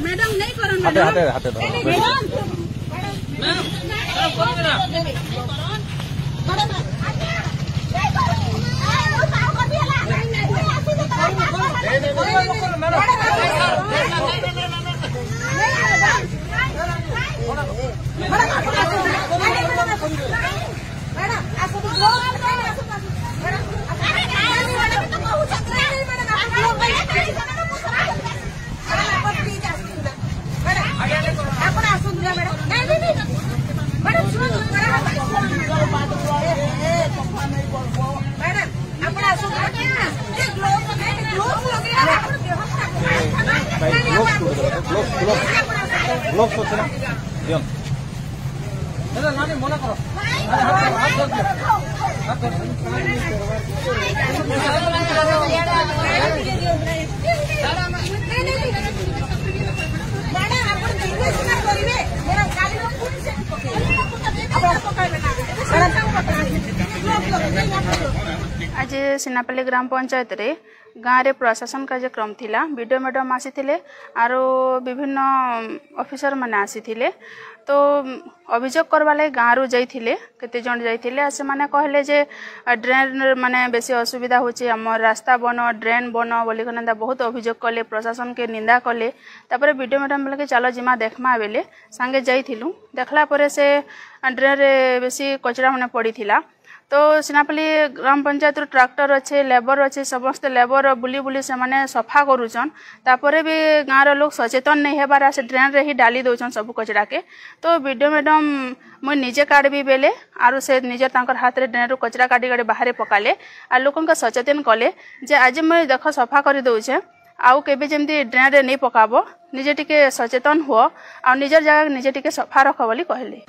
Madam नहीं करो हाथे हाथे हाथे आज सिनापल्ली ग्राम पंचायत रे गाँव रे प्रशासन कार्यक्रम थिला वीडियो मैडम आसी आरो विभिन्न ऑफिसर माने आसी तो अभियोग करवा लगे गाँव रू जाइए केते जन जाइए से माने कहले जे ड्रेन माने बेसी असुविधा होची हमर रास्ता बन ड्रेन बन बोली कना बहुत अभियोग कले प्रशासन के निंदा कले तापर वीडियो मैडम बोले कि चलो जिमा देखमा बेले सांगे जाइथिलु देखला परे से ड्रेन रे बेसी कचरा माने पड़ी थिला तो सिनापल्ली ग्राम पंचायत ट्रैक्टर अच्छे लेबर अच्छे समस्त लेबर बुली बुली से माने सफा करूछन तापरे भी गाँव लोग सचेतन नहीं हेबार से ड्रेन रे ही डाली दौन सब कचरा के तो वीडियो मैडम मुझे निजे काढ़ी बेले आरु से निजे तांकर हाथ रे ड्रेन रू कचरा काटी काटी बाहर पकाले आ लोकन सचेतन कले जे आज मुझे देख सफा कर दौचे आउ केबे जेमती ड्रेन रे नहीं पकाबो निजे टिके सचेतन हुआ आ निजर जगह निजे टिके सफा रख बोली कहले।